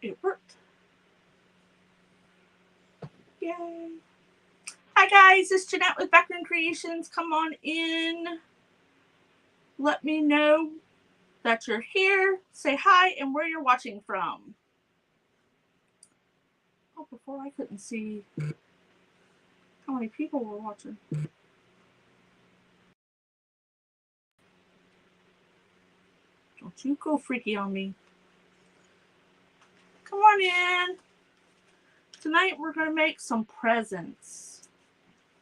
It worked. Yay. Hi guys, it's Jeanette with Background Creations. Come on in. Let me know that you're here. Say hi and where you're watching from. Oh, before I couldn't see how many people were watching. Don't you go freaky on me. Come on in. Tonight we're going to make some presents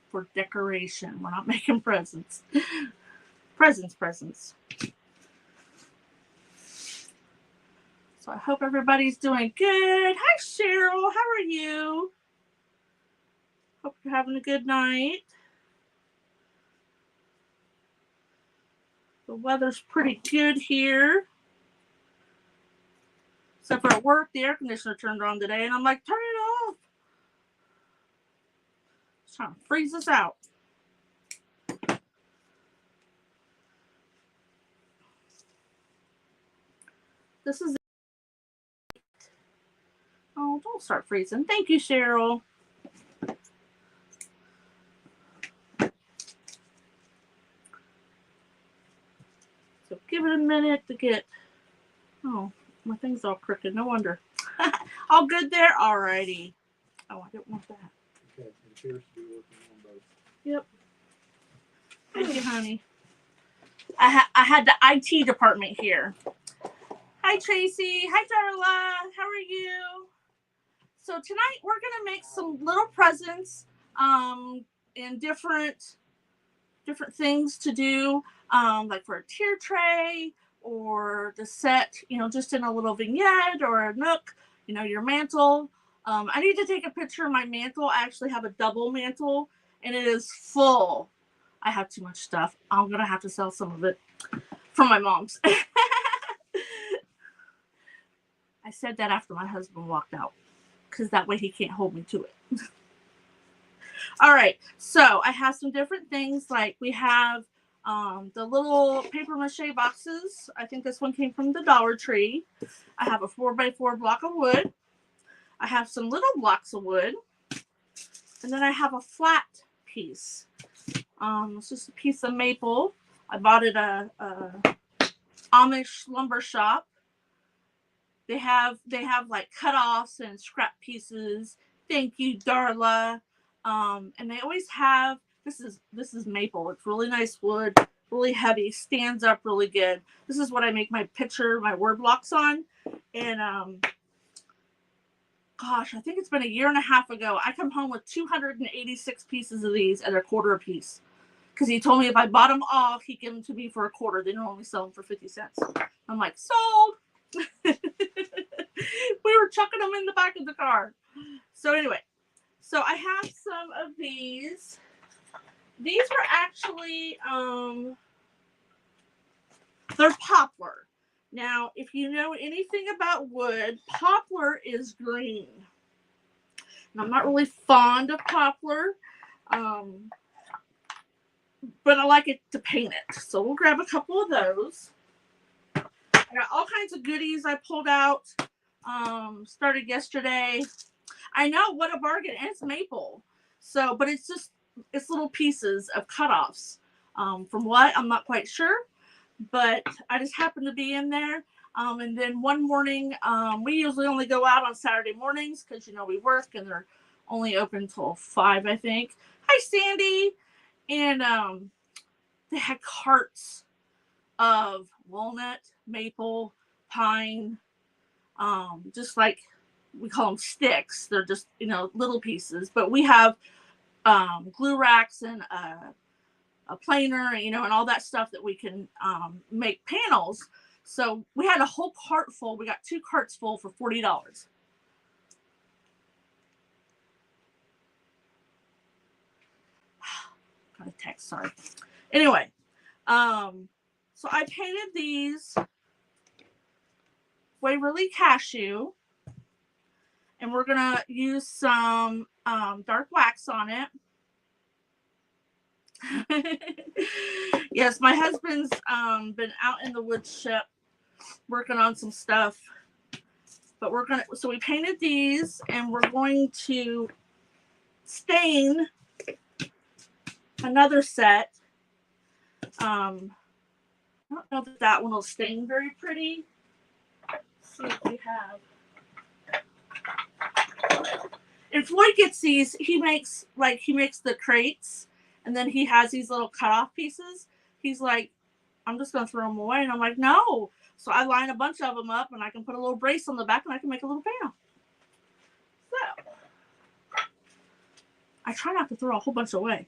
for decoration. We're not making presents. Presents. So I hope everybody's doing good. Hi, Cheryl. How are you? Hope you're having a good night. The weather's pretty good here. Except for at work, the air conditioner turned on today, and I'm like, turn it off. It's trying to freeze us out. This is. Oh, don't start freezing. Thank you, Cheryl. So give it a minute to get. Oh, my thing's all crooked. No wonder. All good there? Alrighty. Oh, I didn't want that. Okay, it appears to be working on both. Yep. Thank you, honey. I had the IT department here. Hi, Tracy. Hi, Darla. How are you? So tonight we're going to make some little presents in different things to do, like for a tier tray or to set, just in a little vignette or a nook, your mantle. I need to take a picture of my mantle. I actually have a double mantle, and it is full. I have too much stuff. I'm going to have to sell some of it from my mom's. I said that after my husband walked out, because that way he can't hold me to it. All right, so I have some different things. Like we have the little paper mache boxes. I think this one came from the Dollar Tree. I have a 4x4 block of wood. I have some little blocks of wood. And then I have a flat piece. It's just a piece of maple. I bought it at a Amish lumber shop. They have like cutoffs and scrap pieces. Thank you, Darla. And they always have, this is maple. It's really nice wood, really heavy, stands up really good. This is what I make my word blocks on. And gosh, I think it's been a year and a half ago. I come home with 286 pieces of these at a quarter a piece. Because he told me if I bought them all, he'd give them to me for a quarter. They normally sell them for 50 cents. I'm like, sold. We were chucking them in the back of the car. So anyway, so I have some of these. These were actually, they're poplar. Now, if you know anything about wood, poplar is green. And I'm not really fond of poplar, but I like it to paint it. So we'll grab a couple of those. I got all kinds of goodies I pulled out. Started yesterday. I know, what a bargain. And it's maple. So, but it's little pieces of cutoffs. From what, I'm not quite sure. But I just happened to be in there. And then one morning, we usually only go out on Saturday mornings because, we work and they're only open till 5, I think. Hi, Sandy. And they had carts of walnut, maple, pine, just like we call them sticks. They're just, little pieces. But we have glue racks and a planer, and all that stuff that we can make panels. So we had a whole cart full. We got 2 carts full for $40. Got a text, sorry. Anyway, so I painted these Waverly Cashew, and we're gonna use some dark wax on it. Yes, my husband's been out in the wood ship working on some stuff, But so we painted these, and we're going to stain another set. I don't know that that one will stain very pretty. Let's see what we have. And Floyd gets these. He makes the crates, and then he has these little cutoff pieces. He's like, I'm just gonna throw them away, and I'm like, no. So I line a bunch of them up, and I can put a little brace on the back, and I can make a little panel. So I try not to throw a whole bunch away.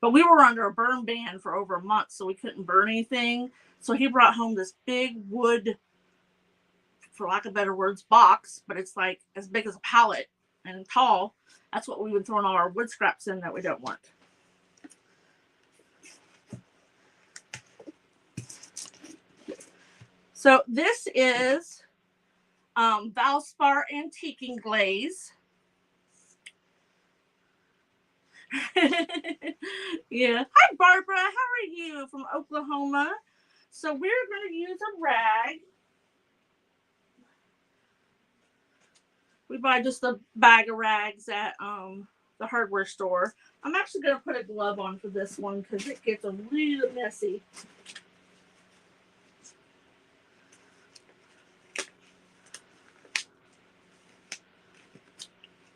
But we were under a burn ban for over a month, so we couldn't burn anything. So he brought home this big wood, for lack of better words, box, but it's like as big as a pallet and tall. That's what we've been throwing all our wood scraps in that we don't want. So this is Valspar Antiquing Glaze. Yeah. Hi, Barbara. How are you from Oklahoma? So we're going to use a rag. We buy just a bag of rags at the hardware store. I'm actually going to put a glove on for this one because it gets a little messy.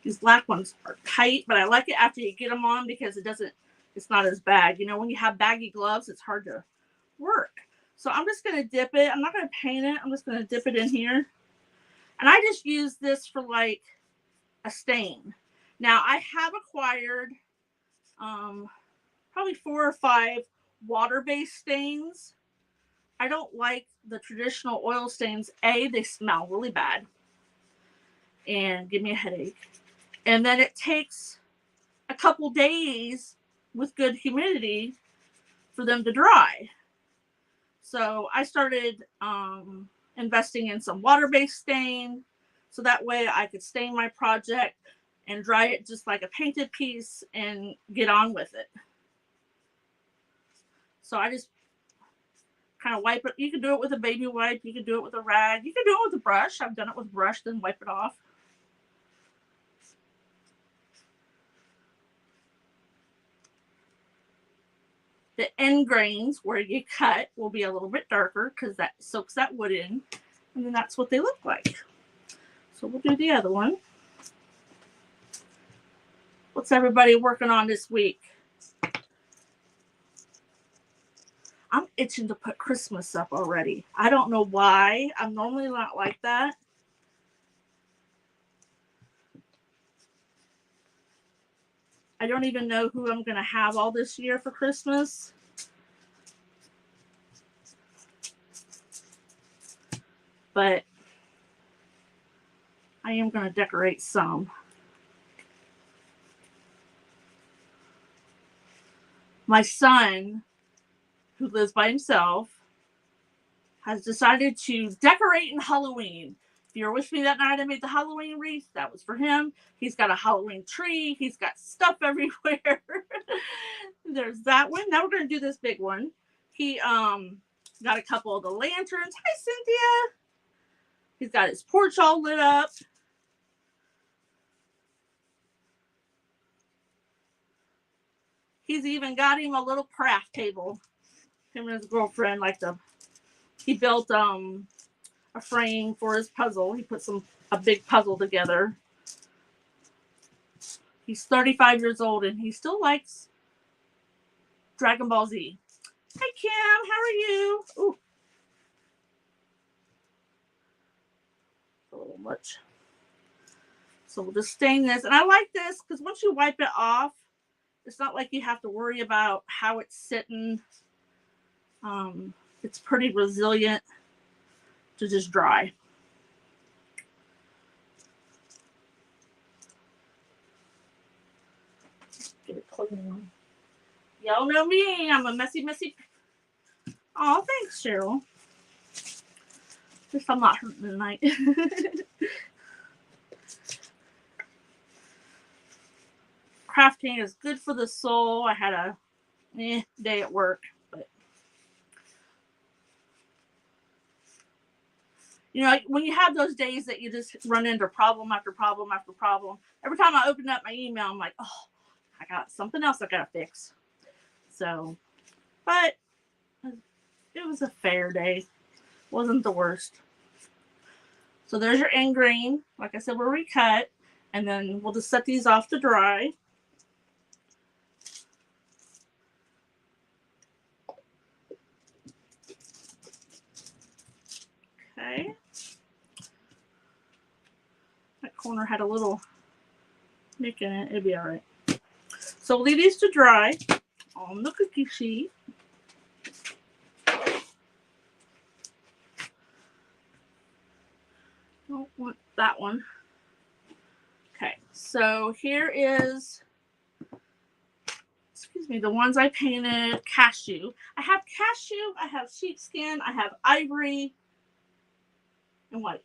These black ones are tight, but I like it after you get them on because it's not as bad. You know, when you have baggy gloves, it's hard to work. So I'm just going to dip it. I'm not going to paint it. I'm just going to dip it in here. And I just use this for like a stain. Now I have acquired probably 4 or 5 water-based stains. I don't like the traditional oil stains. They smell really bad and give me a headache. And then it takes a couple days with good humidity for them to dry. So I started investing in some water-based stain so that way I could stain my project and dry it just like a painted piece and get on with it. So I just kind of wipe it. You can do it with a baby wipe. You can do it with a rag. You can do it with a brush. I've done it with brush, then wipe it off. The end grains where you cut will be a little bit darker because that soaks that wood in. And then that's what they look like. So we'll do the other one. What's everybody working on this week? I'm itching to put Christmas up already. I don't know why. I'm normally not like that. I don't even know who I'm going to have all this year for Christmas. But I am going to decorate some. My son, who lives by himself, has decided to decorate in Halloween. If you were with me that night I made the Halloween wreath, that was for him. He's got a Halloween tree. He's got stuff everywhere. There's that one. Now we're going to do this big one. He got a couple of the lanterns. Hi, Cynthia. He's got his porch all lit up. He's even got him a little craft table. Him and his girlfriend he built a frame for his puzzle. He put a big puzzle together. He's 35 years old and he still likes Dragon Ball Z. Hi, Kim. How are you? Ooh. A little much. So we'll just stain this. And I like this because once you wipe it off, it's not like you have to worry about how it's sitting. It's pretty resilient to just dry. Get it clean. Y'all know me. I'm a messy. Oh, thanks, Cheryl. At least I'm not hurting tonight. Crafting is good for the soul. I had a day at work, but You know, when you have those days that you just run into problem after problem after problem, every time I open up my email, I'm like, oh, I got something else I got to fix. So, but it was a fair day. Wasn't the worst. So there's your end grain. Like I said, we'll recut. And then we'll just set these off to dry. Okay. That corner had a little nick in it. It'd be all right. So we'll leave these to dry on the cookie sheet. Don't want that one. Okay, so here is, excuse me, the ones I painted cashew. I have cashew, I have sheepskin, I have ivory, and white.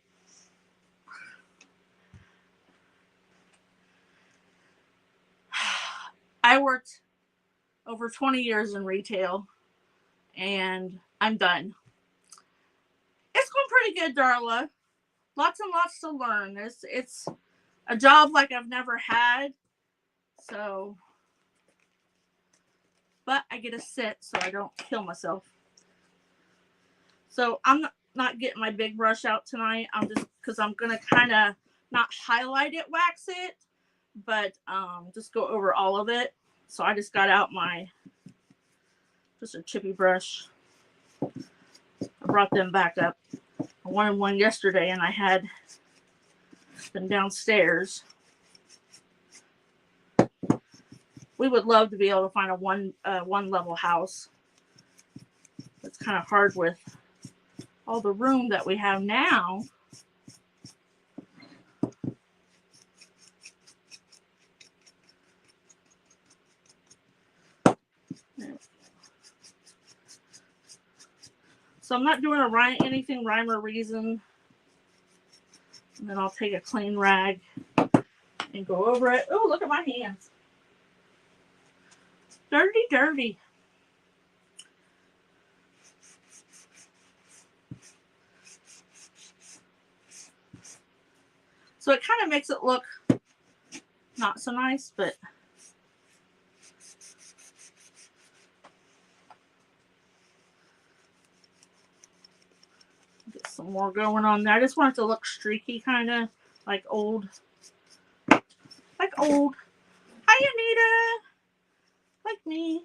I worked over 20 years in retail, and I'm done. It's going pretty good, Darla. Lots and lots to learn. It's a job like I've never had. So, but I get to sit so I don't kill myself. So I'm not getting my big brush out tonight. I'm just, because I'm going to kind of not highlight it, wax it, but just go over all of it. So I just got out just a chippy brush. I brought them back up. I wanted one yesterday and I had them downstairs. We would love to be able to find a one level house. It's kind of hard with all the room that we have now. So I'm not doing anything rhyme or reason. And then I'll take a clean rag and go over it. Oh, look at my hands. Dirty, dirty. So it kind of makes it look not so nice, but get some more going on there. I just want it to look streaky, kind of like old. Like old. Hi, Anita. Like me.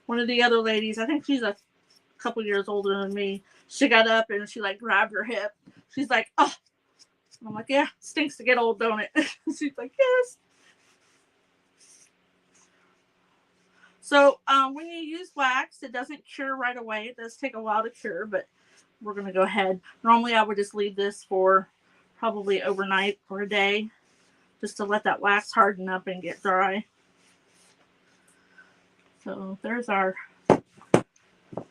One of the other ladies, I think she's a couple years older than me. She got up and she like grabbed her hip. She's like, oh. And I'm like, yeah, stinks to get old, don't it? She's like, yes. So when you use wax, it doesn't cure right away. It does take a while to cure, but we're going to go ahead. Normally I would just leave this for probably overnight or a day just to let that wax harden up and get dry. So there's our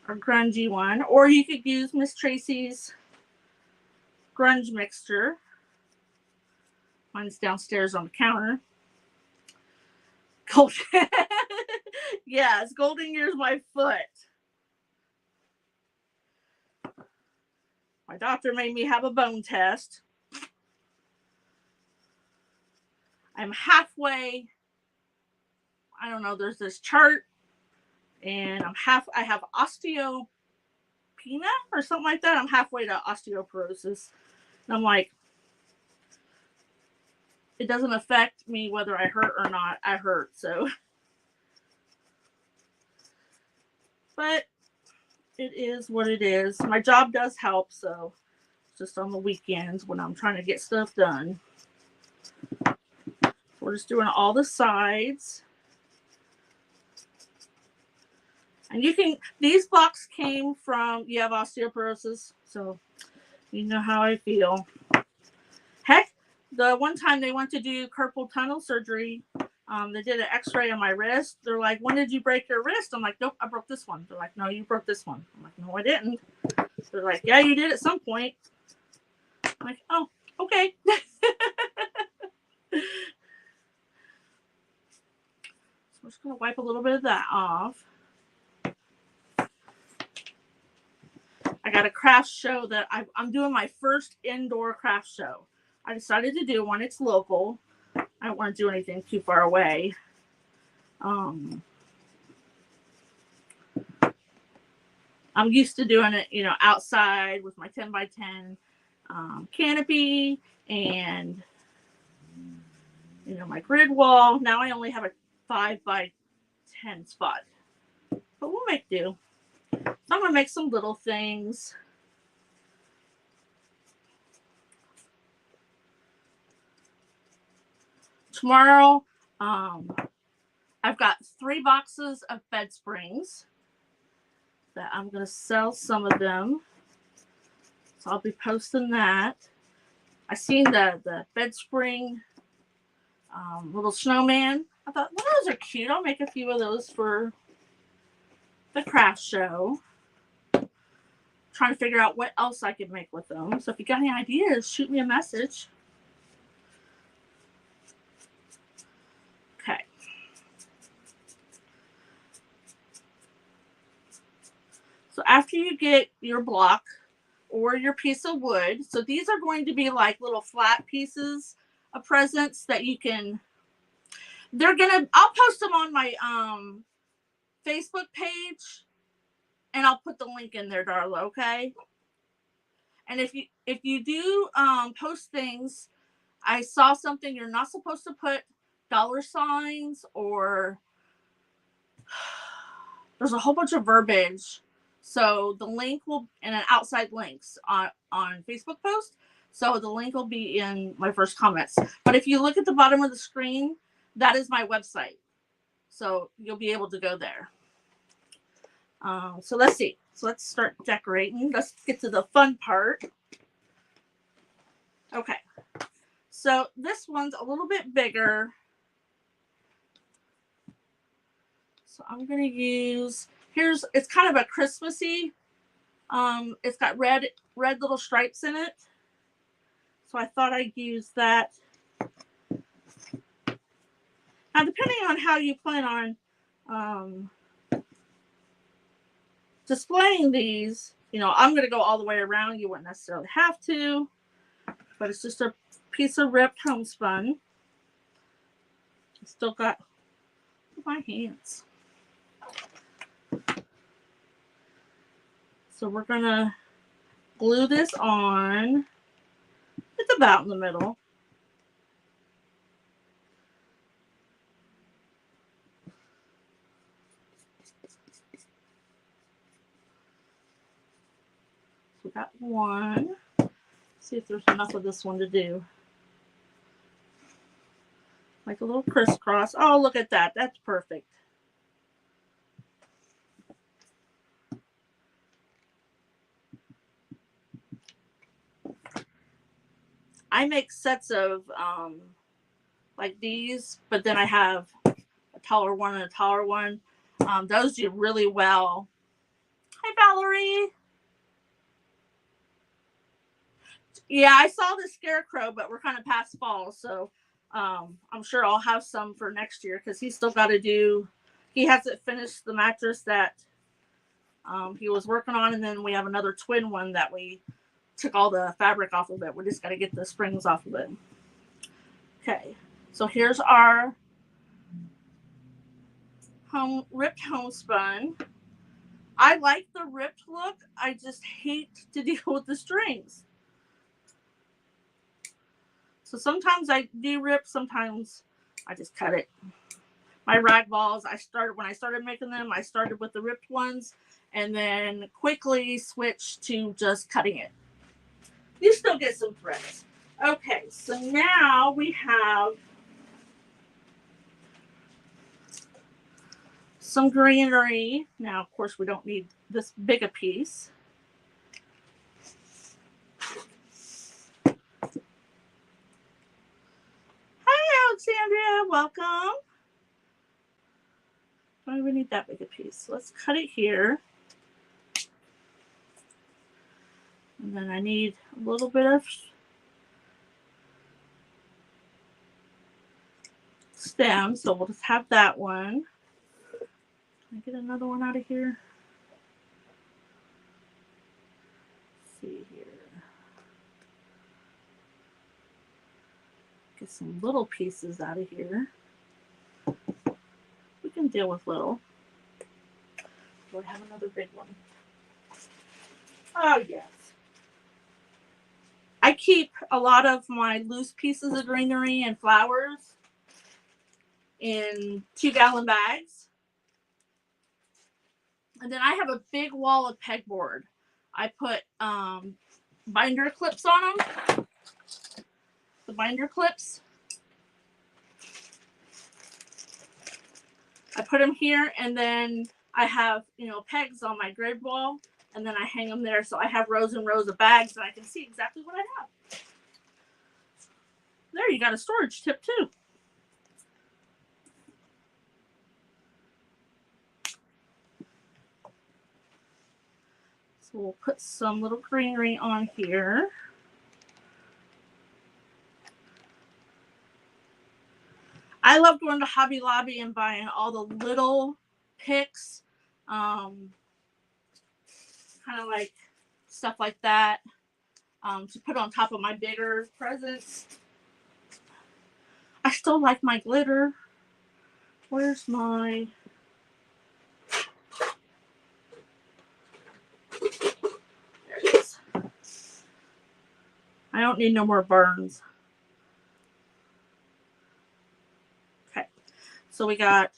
grungy one. Or you could use Miss Tracy's grunge mixture. Mine's downstairs on the counter. Gold. Yes, Golden Year's my foot. My doctor made me have a bone test. I'm halfway. I don't know, there's this chart, and I have osteopenia or something like that. I'm halfway to osteoporosis. And I'm like, it doesn't affect me whether I hurt or not. I hurt, so. But it is what it is. My job does help, so just on the weekends when I'm trying to get stuff done. We're just doing all the sides. And these blocks came from, you have osteoporosis, so you know how I feel. Heck, the one time they went to do carpal tunnel surgery, they did an x-ray on my wrist. They're like, when did you break your wrist? I'm like, nope, I broke this one. They're like, no, you broke this one. I'm like, no, I didn't. They're like, yeah, you did at some point. I'm like, oh, okay. So I'm just going to wipe a little bit of that off. I got a craft show that I'm doing my first indoor craft show. I decided to do one. It's local. I don't want to do anything too far away. I'm used to doing it, outside with my 10 by 10 canopy and, my grid wall. Now I only have a 5 by 10 spot, but we'll make do. So I'm going to make some little things. Tomorrow, I've got 3 boxes of bed springs that I'm going to sell some of them. So I'll be posting that. I seen the bed spring little snowman. I thought, well, those are cute. I'll make a few of those for the craft show. Trying to figure out what else I could make with them. So if you got any ideas, shoot me a message. Okay. So after you get your block or your piece of wood, so these are going to be like little flat pieces of presents that you can, I'll post them on my Facebook page, and I'll put the link in there, Darla, okay? And if you do post things, I saw something, you're not supposed to put $signs or there's a whole bunch of verbiage. So the link will, and an outside links on Facebook post. So the link will be in my first comments. But if you look at the bottom of the screen, that is my website. So you'll be able to go there. So let's see. So let's start decorating. Let's get to the fun part. Okay. So this one's a little bit bigger. So I'm going to use, it's kind of a Christmassy. It's got red little stripes in it. So I thought I'd use that. Now, depending on how you plan on displaying these, I'm going to go all the way around. You wouldn't necessarily have to, but it's just a piece of ripped homespun. Still got my hands. So we're going to glue this on. It's about in the middle. So we got one. Let's see if there's enough of this one to do. Like a little crisscross. Oh, look at that. That's perfect. I make sets of like these, but then I have a taller one and a taller one. Those do really well. Hi, Valerie. Yeah, I saw the scarecrow, but we're kind of past fall, so I'm sure I'll have some for next year because he's still got to do. He hasn't finished the mattress that he was working on, and then we have another twin one that we took all the fabric off of it. We just got to get the springs off of it. Okay, so here's our ripped homespun. I like the ripped look. I just hate to deal with the strings. So sometimes I do rip, sometimes I just cut it. My rag balls, when I started making them, I started with the ripped ones and then quickly switched to just cutting it. You still get some threads. Okay, so now we have some greenery. Now, of course, we don't need this big a piece. Hi, Alexandria. Welcome. Why do we need that big a piece? So let's cut it here. And then I need a little bit of stem. So we'll just have that one. Can I get another one out of here? see here. Get some little pieces out of here. We can deal with little. Do I have another big one? Oh, yes. I keep a lot of my loose pieces of greenery and flowers in 2-gallon bags. And then I have a big wall of pegboard. I put binder clips on them. The binder clips. I put them here, and then I have, pegs on my grid wall, and then I hang them there, so I have rows and rows of bags, and I can see exactly what I have. There, you got a storage tip too. So we'll put some little greenery on here. I love going to Hobby Lobby and buying all the little picks, kind of like stuff like that, to put on top of my bigger presents. I still like my glitter. Where's my... There it is. I don't need no more burns. Okay, so we got a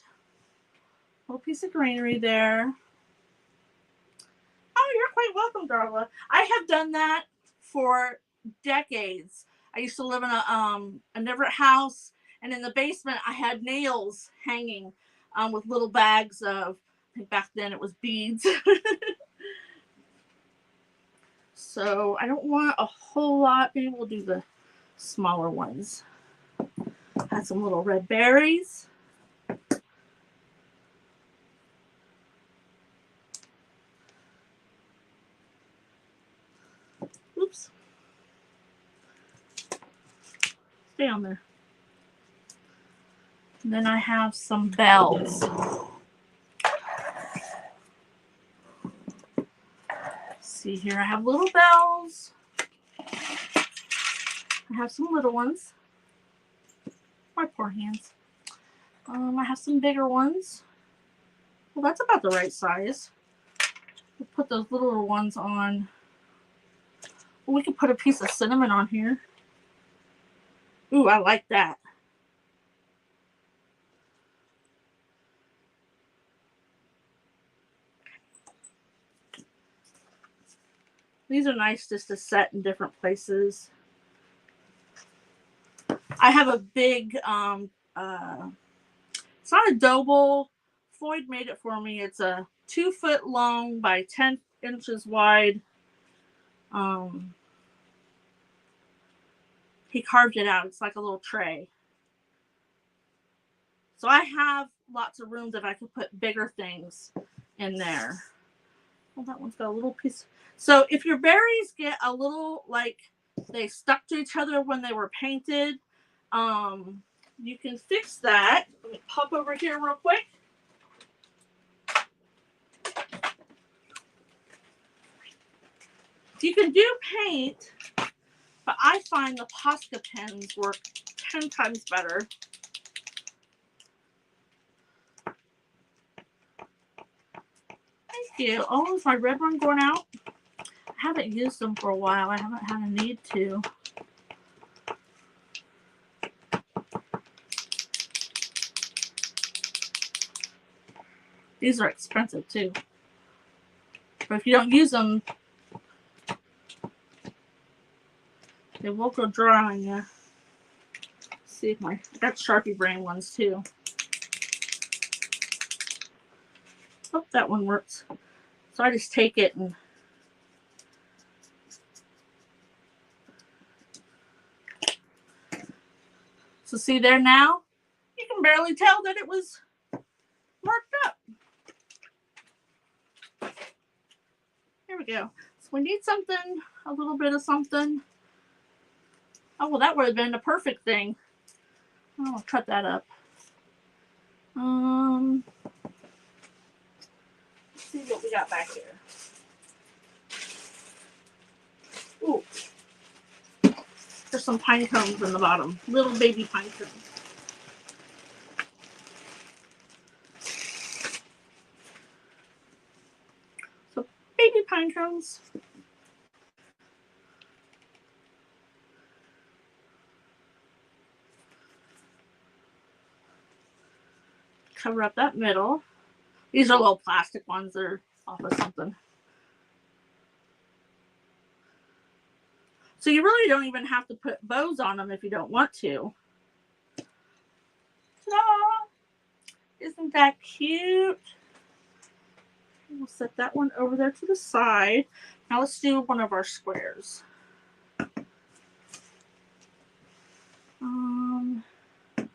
little piece of greenery there. Oh, you're quite welcome, Darla. I have done that for decades. I used to live in a different house, and in the basement I had nails hanging with little bags of, I think back then it was beads. So I don't want a whole lot. Maybe we'll do the smaller ones. Had some little red berries. Oops. Stay on there. And then I have some bells. See here, I have little bells. I have some little ones. My poor hands. I have some bigger ones. Well, that's about the right size. We'll put those little ones on. Well, we could put a piece of cinnamon on here. Ooh, I like that. These are nice just to set in different places. I have a big, it's not a dough bowl. Floyd made it for me. It's a 2 foot long by 10 inches wide. He carved it out. It's like a little tray. So I have lots of room that I could put bigger things in there. Well, that one's got a little piece. So if your berries get a little, like, they stuck to each other when they were painted, you can fix that. Let me pop over here real quick. You can do paint, but I find the Posca pens work 10 times better. Thank you. Oh, is my red one going out? I haven't used them for a while. I haven't had a need to. These are expensive too. But if you don't use them, they will go dry on you. Let's see if I got Sharpie brand ones too. Oh, that one works. So I just take it and so see there now, you can barely tell that it was marked up. Here we go. So we need something, a little bit of something. Oh, well, that would have been the perfect thing. Oh, I'll cut that up. Let's see what we got back here. Ooh, there's some pine cones in the bottom. Little baby pine cones. So baby pine cones. Cover up that middle. These are little plastic ones. They're off of something. So you really don't even have to put bows on them if you don't want to. Ta-da! Isn't that cute? We'll set that one over there to the side. Now let's do one of our squares. Let's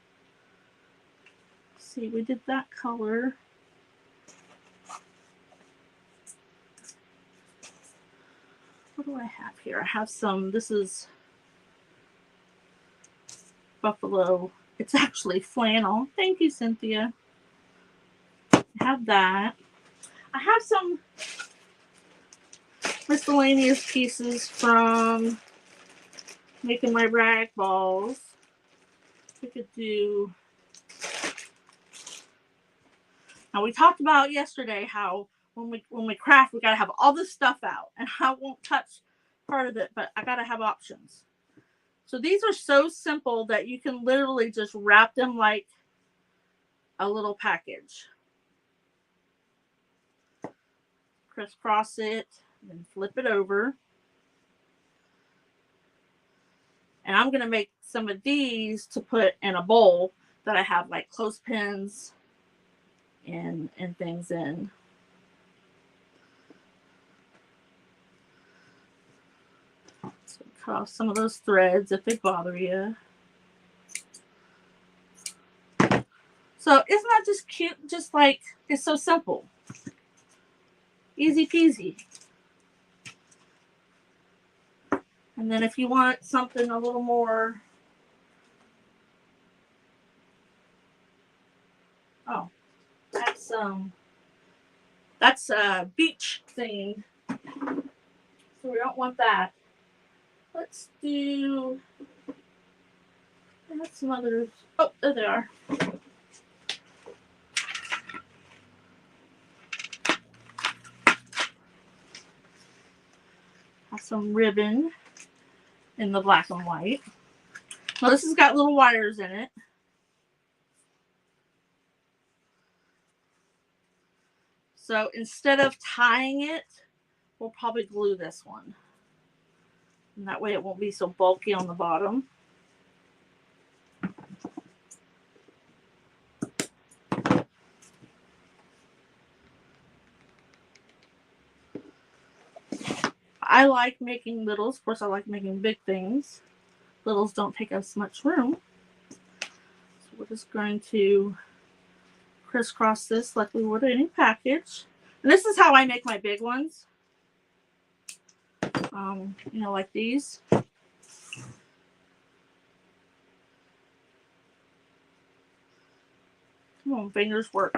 see, we did that color. What do I have here? I have some, this is buffalo. It's actually flannel. Thank you, Cynthia. I have that. I have some miscellaneous pieces from making my rag balls. We could do. Now we talked about yesterday how when we craft, we gotta have all this stuff out, and I won't touch part of it, but I gotta have options. So these are so simple that you can literally just wrap them like a little package. Crisscross it, and flip it over. And I'm gonna make some of these to put in a bowl that I have like clothespins and things in. So cut off some of those threads if they bother you. So isn't that just cute? Just like, it's so simple. Easy peasy. And then if you want something a little more, oh, that's a beach thing. So we don't want that. Let's do, I have some others. Oh, there they are. Have some ribbon in the black and white. Now this has got little wires in it. So instead of tying it, we'll probably glue this one. And that way it won't be so bulky on the bottom. I like making littles. Of course, I like making big things. Littles don't take as much room. So we're just going to crisscross this like we would any package. And this is how I make my big ones. You know, like these. Come on, fingers work.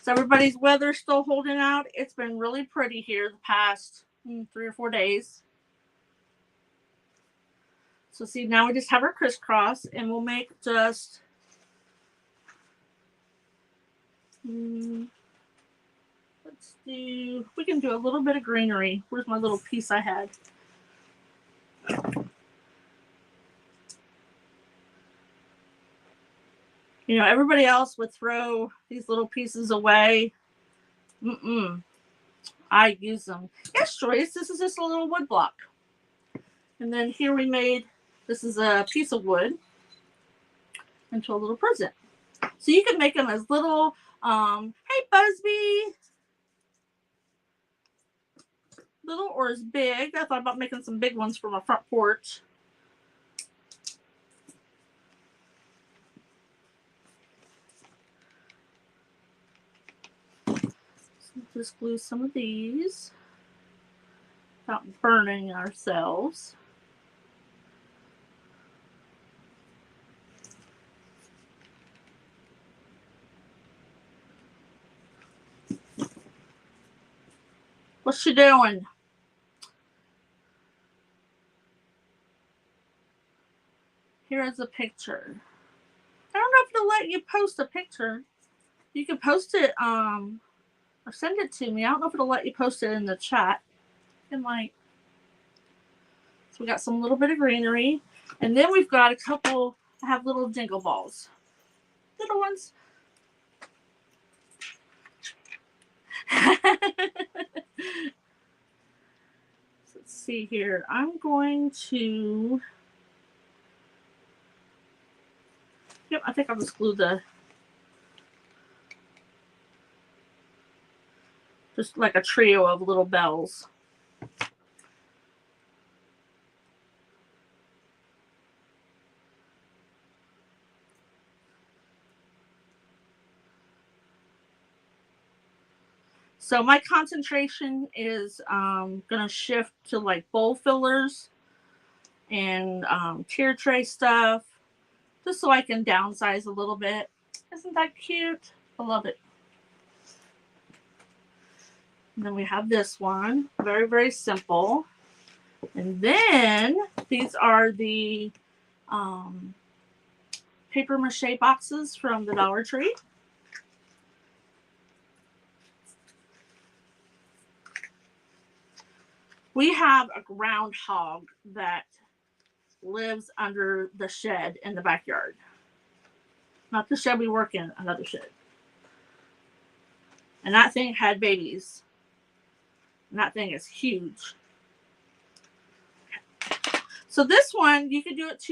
So everybody's weather still holding out. It's been really pretty here the past 3 or 4 days. So see, now we just have our crisscross, and we'll make just let's do, we can do a little bit of greenery. Where's my little piece I had? You know, everybody else would throw these little pieces away. I use them. Yes, Joyce, this is just a little wood block. And then here we made, this is a piece of wood into a little present. So you can make them as little, hey Busby, little or as big. I thought about making some big ones for my front porch. So just glue some of these without burning ourselves. What's she doing? Here is a picture. I don't know if it'll let you post a picture. You can post it, or send it to me. I don't know if it'll let you post it in the chat. It might. So we got some little bit of greenery. And then we've got a couple, I have little jingle balls. Little ones. Let's see here. I'm going to, yep, I think I'll just glue just like a trio of little bells. So my concentration is going to shift to like bowl fillers and tier tray stuff, just so I can downsize a little bit. Isn't that cute? I love it. And then we have this one, very, very simple. And then these are the paper mache boxes from the Dollar Tree. We have a groundhog that lives under the shed in the backyard. Not the shed we work in, another shed. And that thing had babies. And that thing is huge. So this one, you could do it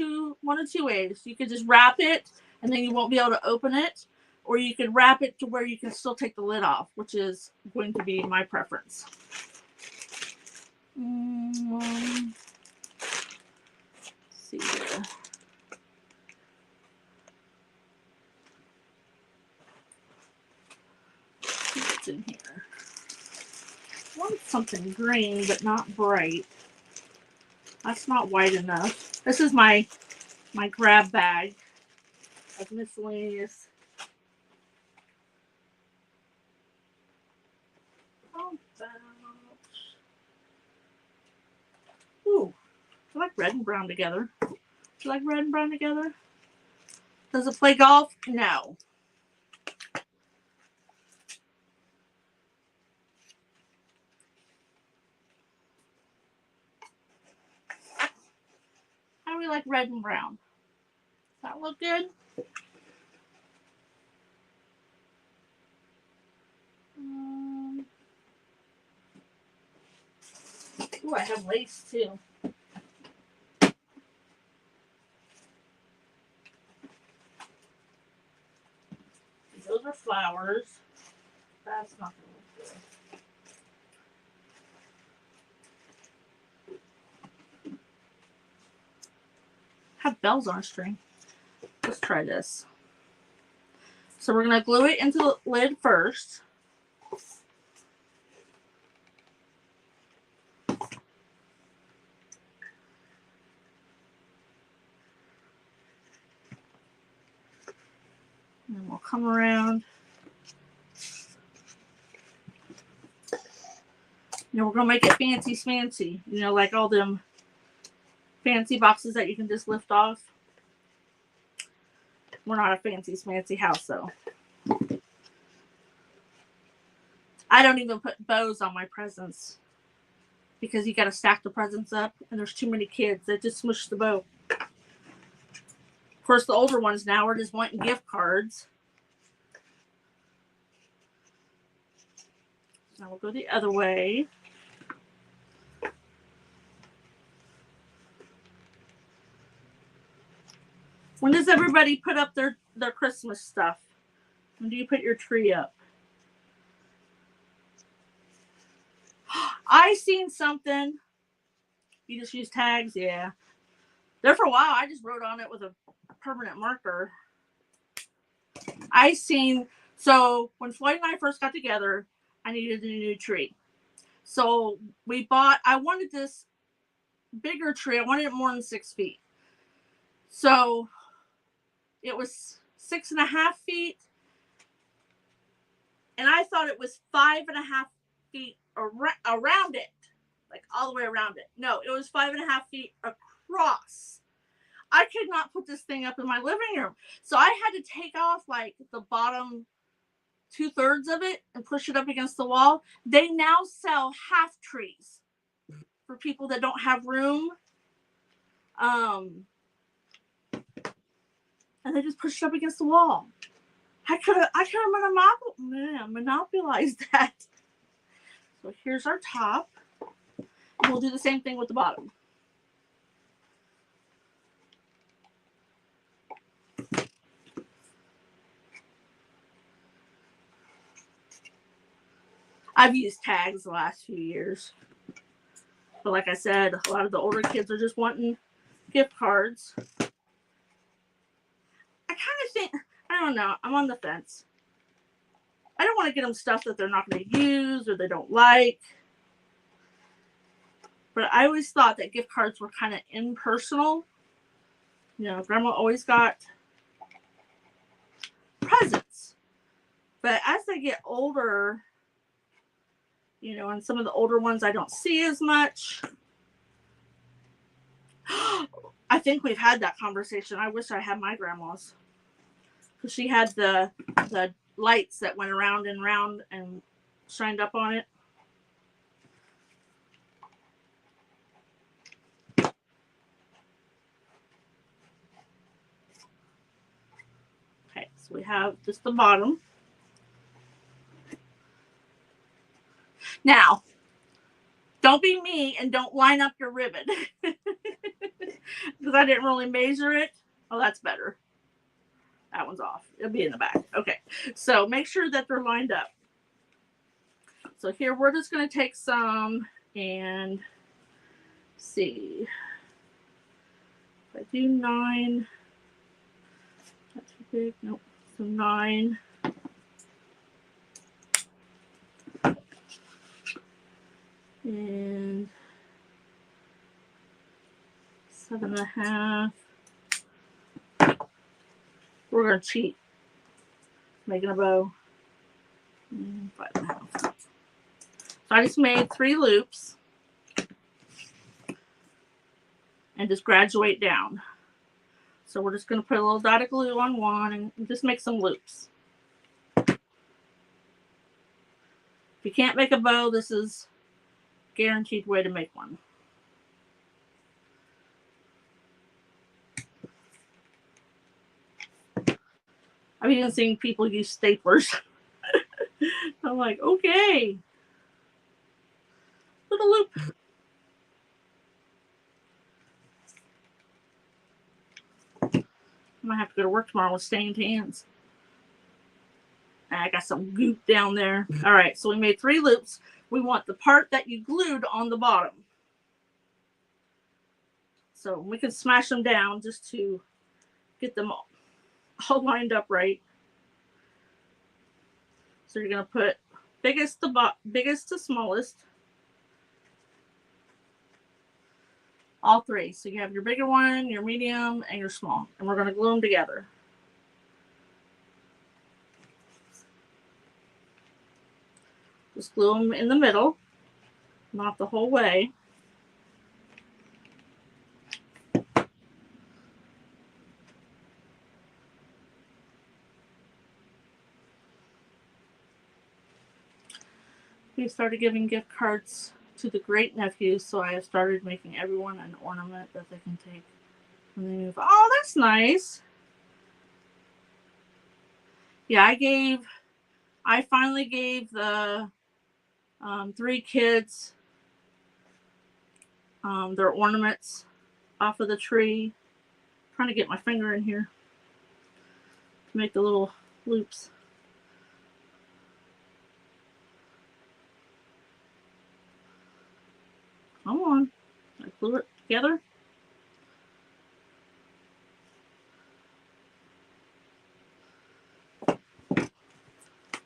one of two ways. You could just wrap it, and then you won't be able to open it. Or you could wrap it to where you can still take the lid off, which is going to be my preference. Let's see here. What's in here? I want something green, but not bright. That's not white enough. This is my grab bag of miscellaneous. Ooh, I like red and brown together. Do you like red and brown together? Does it play golf? No. How do we like red and brown? Does that look good? Ooh, I have lace too. Those are flowers. That's not going to look good. Have bells on a string. Let's try this. So we're going to glue it into the lid first. And then we'll come around. You know, we're going to make it fancy smancy. You know, like all them fancy boxes that you can just lift off. We're not a fancy smancy house, though. I don't even put bows on my presents because you got to stack the presents up, and there's too many kids that just smush the bow. Of course, the older ones now are just wanting gift cards. Now we'll go the other way. When does everybody put up their Christmas stuff? When do you put your tree up? I seen something. You just use tags? Yeah. There for a while, I just wrote on it with a permanent marker. So when Floyd and I first got together, I needed a new tree. So I wanted this bigger tree. I wanted it more than 6 feet. So it was 6.5 feet. And I thought it was 5.5 feet around it, like all the way around it. No, it was 5.5 feet across. I could not put this thing up in my living room. So I had to take off like the bottom 2/3 of it and push it up against the wall. They now sell half trees for people that don't have room. And they just pushed it up against the wall. I could have monopolized that. So here's our top. We'll do the same thing with the bottom. I've used tags the last few years. But like I said, a lot of the older kids are just wanting gift cards. I kind of think, I don't know, I'm on the fence. I don't want to get them stuff that they're not going to use or they don't like. But I always thought that gift cards were kind of impersonal. You know, Grandma always got presents. But as they get older, you know, and some of the older ones I don't see as much. I think we've had that conversation. I wish I had my grandma's. Because she had the lights that went around and round and shined up on it. Okay, so we have just the bottom. Now, don't be me and don't line up your ribbon. Because I didn't really measure it. Oh, that's better. That one's off. It'll be in the back. Okay, so make sure that they're lined up. So here we're just going to take some and see. If I do 9, not too big. Nope. So 9. And 7.5. We're going to cheat. Making a bow. 5.5. So I just made 3 loops. And just graduate down. So we're just going to put a little dot of glue on one and just make some loops. If you can't make a bow, this is a guaranteed way to make one. I've even seen people use staplers. I'm like, okay. Put a loop. I might have to go to work tomorrow with stained hands. I got some goop down there. All right, so we made 3 loops. We want the part that you glued on the bottom. So we can smash them down just to get them all lined up right. So you're going to put biggest to smallest. All 3. So you have your bigger one, your medium, and your small. And we're going to glue them together. Just glue them in the middle, not the whole way. We started giving gift cards to the great nephews, so I have started making everyone an ornament that they can take when they move. Oh, that's nice. Yeah, I finally gave the 3 kids their ornaments off of the tree. I'm trying to get my finger in here to make the little loops. Come on. I glue it together.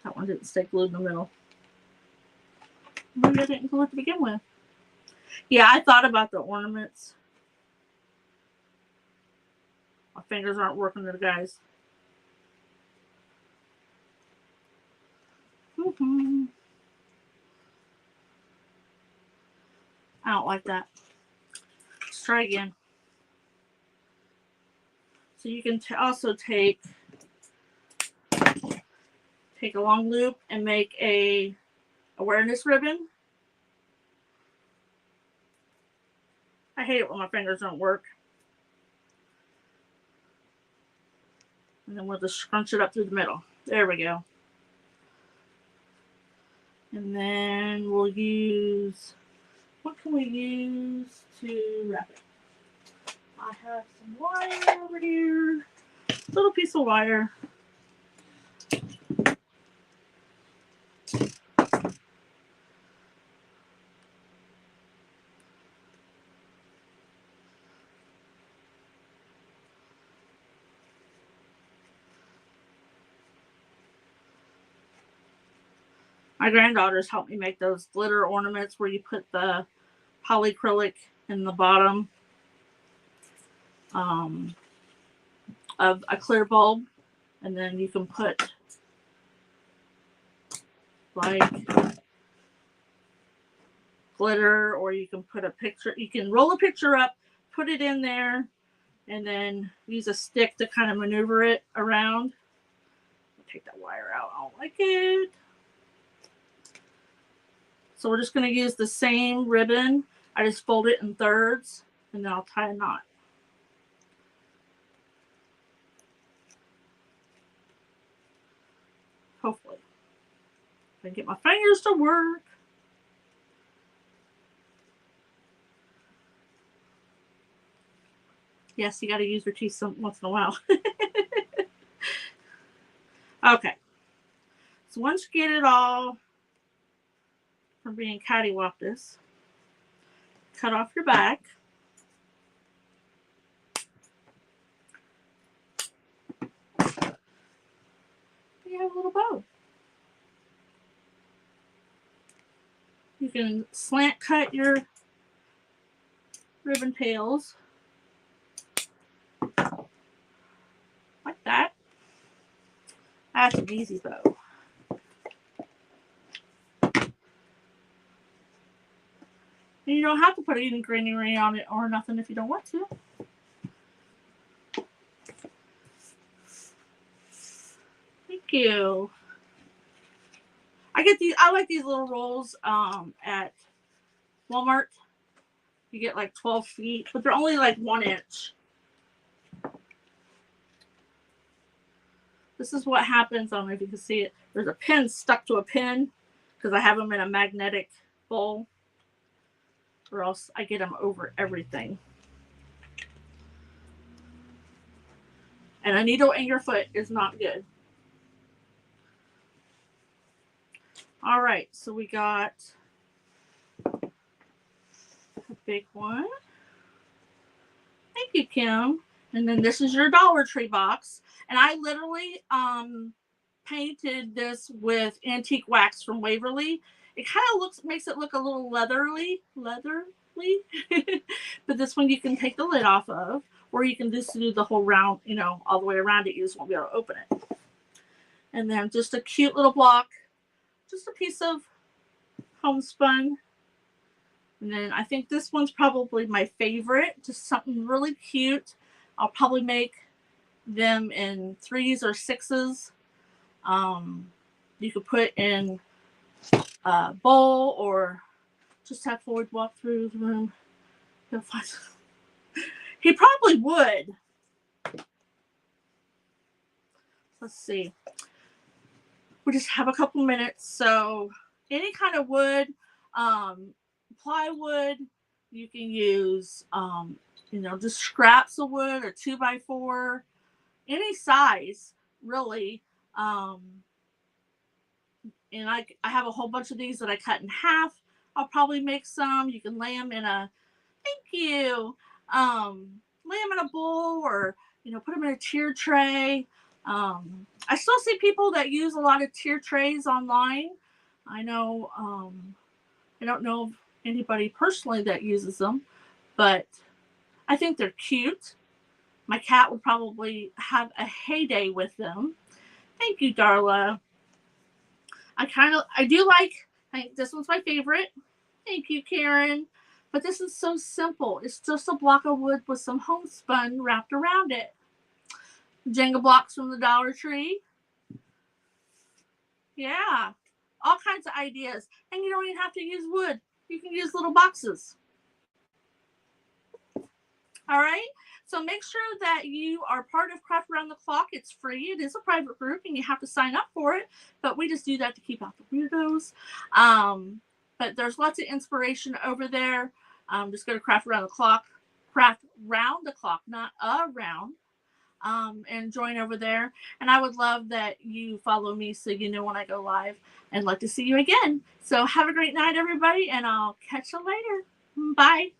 That one didn't stay glued in the middle. Maybe I didn't glue it to begin with. Yeah, I thought about the ornaments. My fingers aren't working there, guys. I don't like that. Let's try again. So you can also take a long loop and make a awareness ribbon. I hate it when my fingers don't work. And then we'll just scrunch it up through the middle. There we go. And then we'll use, what can we use to wrap it? I have some wire over here. Little piece of wire. My granddaughters helped me make those glitter ornaments where you put the polyacrylic in the bottom of a clear bulb, and then you can put like glitter, or you can put a picture. You can roll a picture up, put it in there, and then use a stick to kind of maneuver it around. I'll take that wire out. I don't like it. So we're just going to use the same ribbon. I just fold it in thirds, and then I'll tie a knot. Hopefully. I can get my fingers to work. Yes, you got to use your teeth once in a while. Okay. So once you get it all from being cattywampus, cut off your back. You have a little bow. You can slant cut your ribbon tails like that. That's an easy bow. And you don't have to put any greenery on it or nothing if you don't want to. Thank you. I like these little rolls at Walmart. You get like 12 feet, but they're only like 1 inch. This is what happens. I don't know if you can see it. There's a pin stuck to a pin because I have them in a magnetic bowl, or else I get them over everything. And a needle in your foot is not good. All right, so we got a big one. Thank you, Kim. And then this is your Dollar Tree box. And I literally painted this with antique wax from Waverly. It kind of makes it look a little leathery. But this one you can take the lid off of, or you can just do the whole round, all the way around it. You just won't be able to open it. And then just a cute little block, just a piece of homespun. And then I think this one's probably my favorite, just something really cute. I'll probably make them in 3s or 6s. You could put in a bowl or just have Floyd walk through the room. He'll find he probably would. Let's see. We just have a couple minutes. So any kind of wood, plywood, you can use, just scraps of wood or 2x4, any size, really. And I have a whole bunch of these that I cut in half. I'll probably make some. You can lay them in a, thank you, lay them in a bowl, or, put them in a tier tray. I still see people that use a lot of tier trays online. I know, I don't know of anybody personally that uses them, but I think they're cute. My cat would probably have a heyday with them. Thank you, Darla. I think this one's my favorite. Thank you, Karen. But this is so simple. It's just a block of wood with some homespun wrapped around it. Jenga blocks from the Dollar Tree. Yeah, all kinds of ideas. And you don't even have to use wood. You can use little boxes. All right, so make sure that you are part of Craft Around the Clock. It's free. It is a private group, and you have to sign up for it. But we just do that to keep out the weirdos. But there's lots of inspiration over there. Just go to Craft Around the Clock, Craft Round the Clock, not around, and join over there. And I would love that you follow me so you know when I go live. And like to see you again. So have a great night, everybody, and I'll catch you later. Bye.